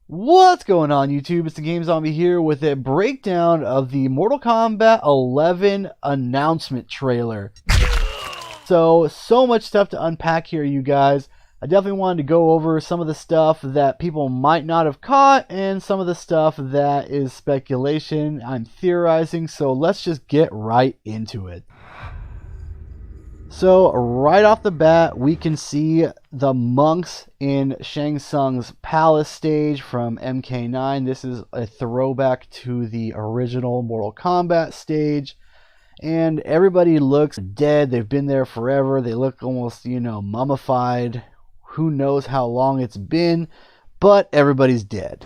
What's going on, YouTube? It's the Game Zombie here with a breakdown of the Mortal Kombat 11 announcement trailer. So much stuff to unpack here, you guys. I definitely wanted to go over some of the stuff that people might not have caught and some of the stuff that is speculation. I'm theorizing, so let's just get right into it. So right off the bat, we can see the monks in Shang Tsung's palace stage from MK9. This is a throwback to the original Mortal Kombat stage. And everybody looks dead. They've been there forever. They look almost, mummified. Who knows how long it's been, but everybody's dead.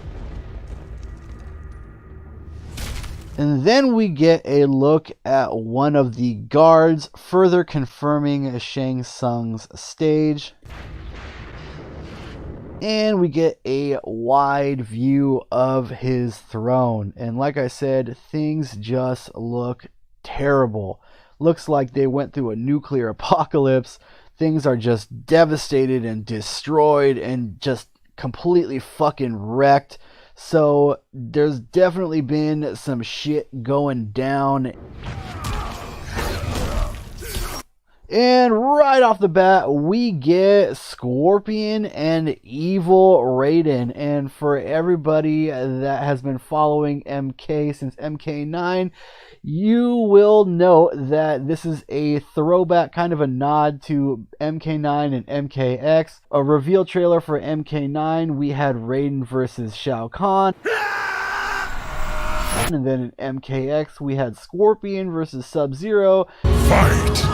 And then we get a look at one of the guards, further confirming Shang Tsung's stage. And we get a wide view of his throne. And like I said, things just look terrible. Looks like they went through a nuclear apocalypse. Things are just devastated and destroyed and just completely fucking wrecked. So there's definitely been some shit going down. And right off the bat, we get Scorpion and Evil Raiden. And for everybody that has been following MK since MK9, you will note that this is a throwback, kind of a nod to MK9 and MKX. A reveal trailer for MK9, we had Raiden versus Shao Kahn. And then in MKX, we had Scorpion versus Sub-Zero. Fight!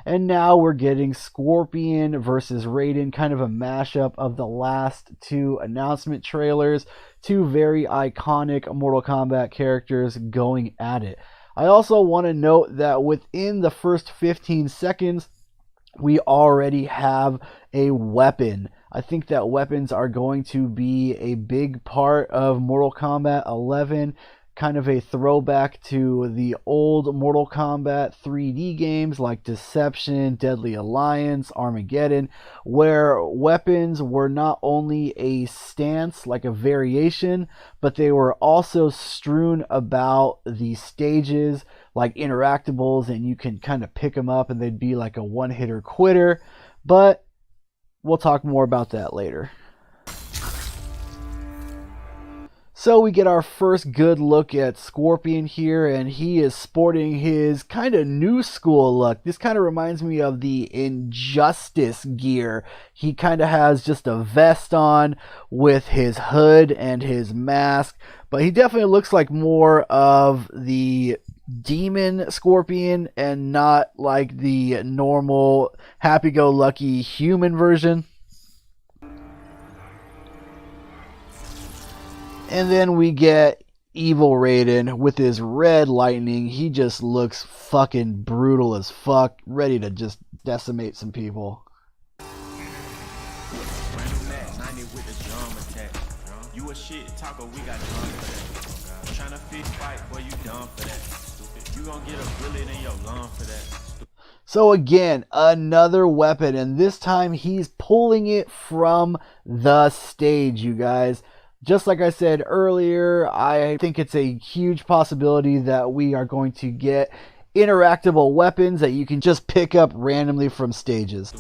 And now we're getting Scorpion versus Raiden, kind of a mashup of the last two announcement trailers. Two very iconic Mortal Kombat characters going at it. I also want to note that within the first 15 seconds, we already have a weapon. I think that weapons are going to be a big part of Mortal Kombat 11. Kind of a throwback to the old Mortal Kombat 3D games like Deception, Deadly Alliance, Armageddon, where weapons were not only a stance, like a variation, but they were also strewn about the stages like interactables, and you can kind of pick them up and they'd be like a one-hitter quitter. But we'll talk more about that later. So we get our first good look at Scorpion here, and he is sporting his kind of new school look. This kind of reminds me of the Injustice gear. He kind of has just a vest on with his hood and his mask, but he definitely looks like more of the demon Scorpion and not like the normal happy-go-lucky human version. And then we get Evil Raiden with his red lightning. He just looks fucking brutal as fuck, ready to just decimate some people. You a shit talker, we got done for that. Trying to fit fight, boy, you done for that. You gonna get a bullet in your lung for that. So again, another weapon, and this time he's pulling it from the stage, you guys. Just like I said earlier, I think it's a huge possibility that we are going to get interactable weapons that you can just pick up randomly from stages.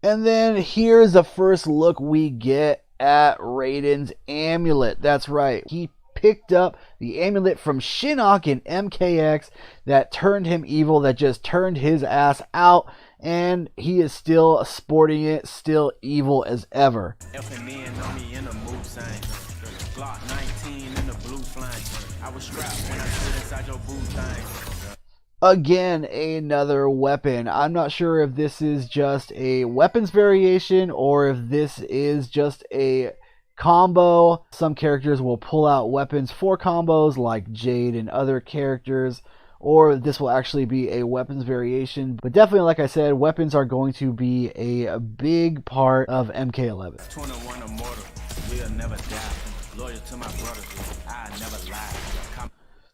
And then here's the first look we get at Raiden's amulet. That's right, he picked up the amulet from Shinnok in MKX that turned him evil, that just turned his ass out. And he is still sporting it, still evil as ever. Again, another weapon. I'm not sure if this is just a weapons variation or if this is just a combo. Some characters will pull out weapons for combos like Jade and other characters, or this will actually be a weapons variation. But definitely, like I said, weapons are going to be a big part of MK11.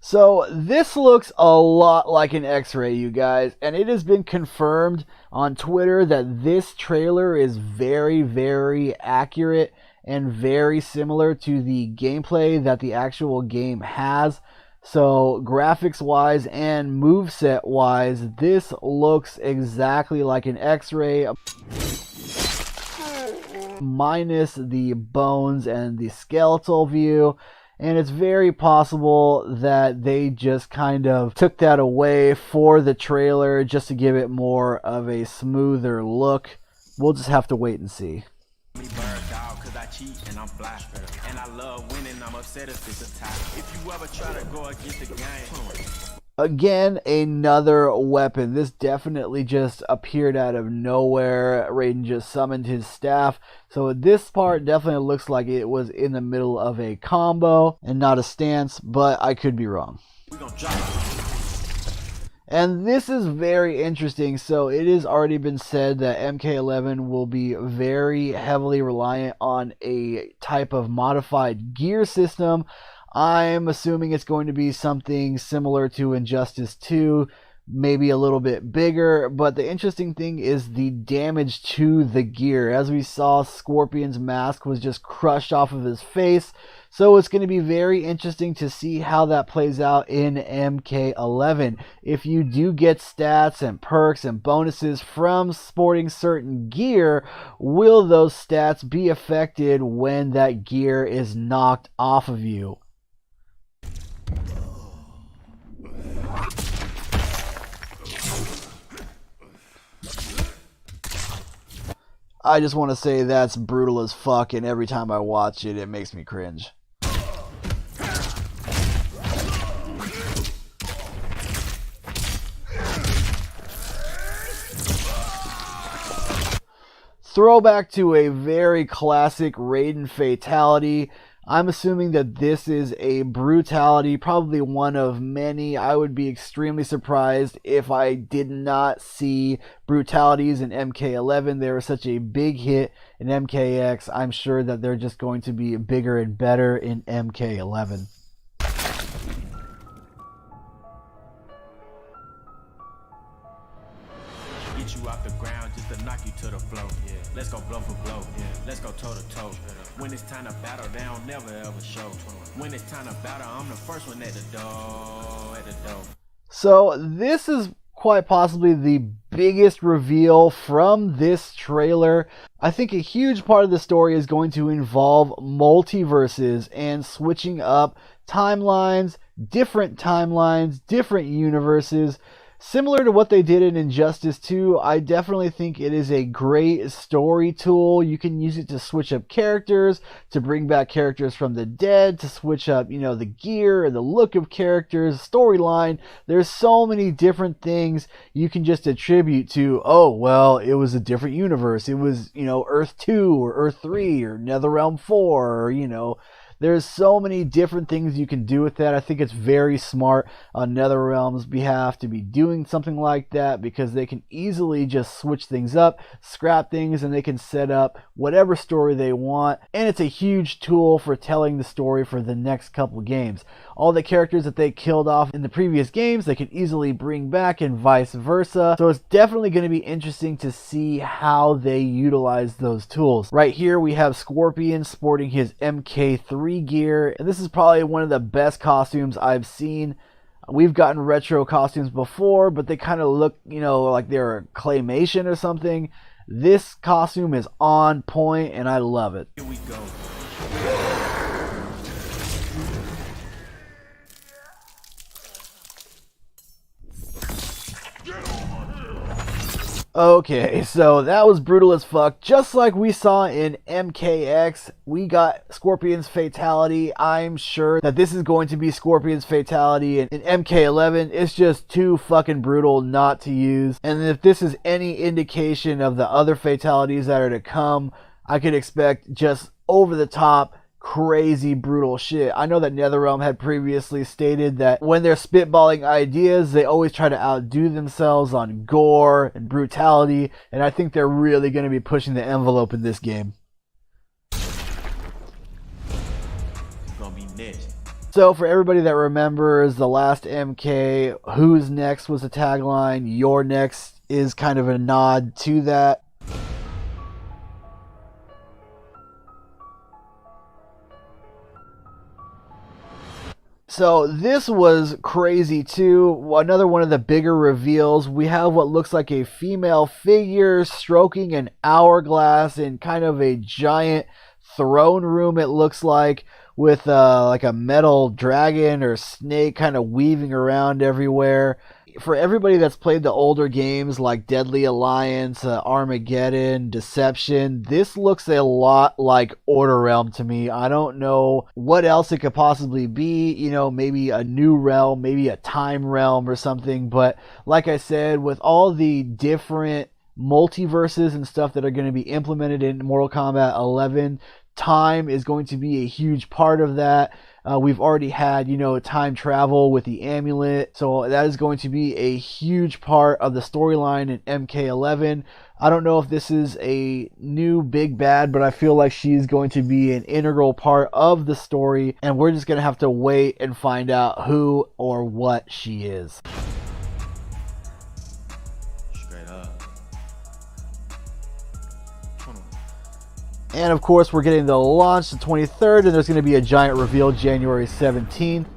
So this looks a lot like an X-ray, you guys, and it has been confirmed on Twitter that this trailer is very, very accurate and very similar to the gameplay that the actual game has. So graphics wise and moveset wise, this looks exactly like an X-ray, minus the bones and the skeletal view. And it's very possible that they just kind of took that away for the trailer just to give it more of a smoother look. We'll just have to wait and see. Again, another weapon. This definitely just appeared out of nowhere. Raiden just summoned his staff. So this part definitely looks like it was in the middle of a combo and not a stance, but I could be wrong. And this is very interesting. So it has already been said that MK11 will be very heavily reliant on a type of modified gear system. I'm assuming it's going to be something similar to Injustice 2, maybe a little bit bigger, but the interesting thing is the damage to the gear. As we saw, Scorpion's mask was just crushed off of his face, so it's going to be very interesting to see how that plays out in MK11. If you do get stats and perks and bonuses from sporting certain gear, will those stats be affected when that gear is knocked off of you? I just want to say that's brutal as fuck, and every time I watch it, it makes me cringe. Throwback to a very classic Raiden fatality. I'm assuming that this is a brutality, probably one of many. I would be extremely surprised if I did not see brutalities in MK11. They were such a big hit in MKX. I'm sure that they're just going to be bigger and better in MK11. Get you off the ground just to knock you to the floor. Yeah. Let's go blow for blow. Yeah. Let's go toe to toe. When it's time to battle, they don't never ever show. When it's time to battle, I'm the first one at the door. So this is quite possibly the biggest reveal from this trailer. I think a huge part of the story is going to involve multiverses and switching up timelines, different universes. Similar to what they did in Injustice 2, I definitely think it is a great story tool. You can use it to switch up characters, to bring back characters from the dead, to switch up, the gear and the look of characters, storyline. There's so many different things you can just attribute to, oh, well, it was a different universe. It was, Earth 2 or Earth 3 or NetherRealm 4 or, there's so many different things you can do with that. I think it's very smart on NetherRealm's behalf to be doing something like that because they can easily just switch things up, scrap things, and they can set up whatever story they want. And it's a huge tool for telling the story for the next couple games. All the characters that they killed off in the previous games, they can easily bring back and vice versa. So it's definitely going to be interesting to see how they utilize those tools. Right here we have Scorpion sporting his MK3 gear, and this is probably one of the best costumes I've seen. We've gotten retro costumes before, but they kind of look, like they're a claymation or something. This costume is on point, and I love it. Here we go. Okay, so that was brutal as fuck. Just like we saw in MKX, we got Scorpion's fatality. I'm sure that this is going to be Scorpion's fatality in MK11. It's just too fucking brutal not to use. And if this is any indication of the other fatalities that are to come, I could expect just over the top, crazy brutal shit. I know that NetherRealm had previously stated that when they're spitballing ideas, they always try to outdo themselves on gore and brutality, and I think they're really going to be pushing the envelope in this game. It's gonna be next. So for everybody that remembers the last MK, who's next was the tagline. Your next is kind of a nod to that. So this was crazy too. Another one of the bigger reveals. We have what looks like a female figure stroking an hourglass in kind of a giant throne room, it looks like, with like a metal dragon or snake kind of weaving around everywhere. For everybody that's played the older games like Deadly Alliance, Armageddon, Deception, this looks a lot like Order Realm to me. I don't know what else it could possibly be, you know, maybe a new realm, maybe a time realm or something. But like I said, with all the different multiverses and stuff that are going to be implemented in Mortal Kombat 11, time is going to be a huge part of that. We've already had, you know, time travel with the amulet, so that is going to be a huge part of the storyline in MK11. I don't know if this is a new big bad, but I feel like she's going to be an integral part of the story, and we're just going to have to wait and find out who or what she is. And of course, we're getting the launch the 23rd, and there's going to be a giant reveal January 17th.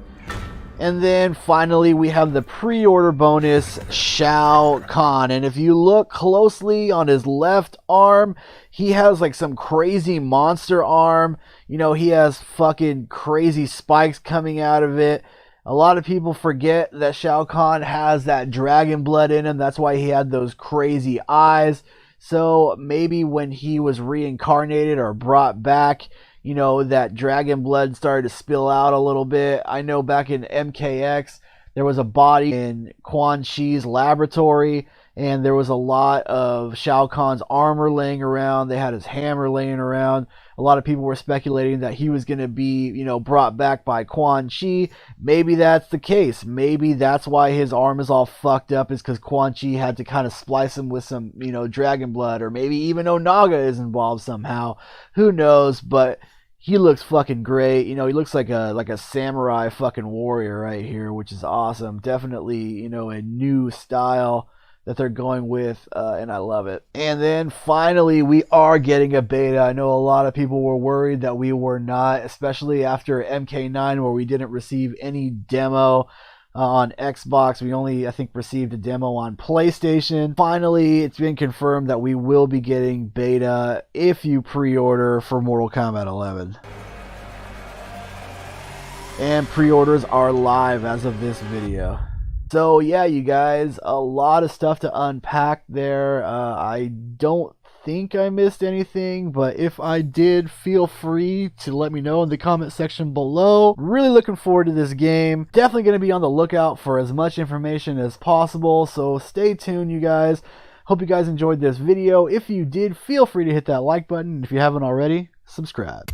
And then finally, we have the pre-order bonus, Shao Kahn. And if you look closely on his left arm, he has like some crazy monster arm. You know, he has fucking crazy spikes coming out of it. A lot of people forget that Shao Kahn has that dragon blood in him. That's why he had those crazy eyes. So maybe when he was reincarnated or brought back, you know, that dragon blood started to spill out a little bit. I know back in MKX, there was a body in Quan Chi's laboratory, and there was a lot of Shao Kahn's armor laying around. They had his hammer laying around. A lot of people were speculating that he was going to be, you know, brought back by Quan Chi. Maybe that's the case. Maybe that's why his arm is all fucked up, is because Quan Chi had to kind of splice him with some, you know, dragon blood. Or maybe even Onaga is involved somehow. Who knows? But he looks fucking great. You know, he looks like a samurai fucking warrior right here, which is awesome. Definitely, you know, a new style that they're going with, and I love it. And then finally, we are getting a beta. I know a lot of people were worried that we were not, especially after MK9, where we didn't receive any demo on Xbox. We only, I think, received a demo on PlayStation. Finally, it's been confirmed that we will be getting beta if you pre-order for Mortal Kombat 11. And pre-orders are live as of this video. So yeah, you guys, a lot of stuff to unpack there. I don't think I missed anything, but if I did, feel free to let me know in the comment section below. Really looking forward to this game. Definitely going to be on the lookout for as much information as possible, so stay tuned, you guys. Hope you guys enjoyed this video. If you did, feel free to hit that like button. If you haven't already, subscribe.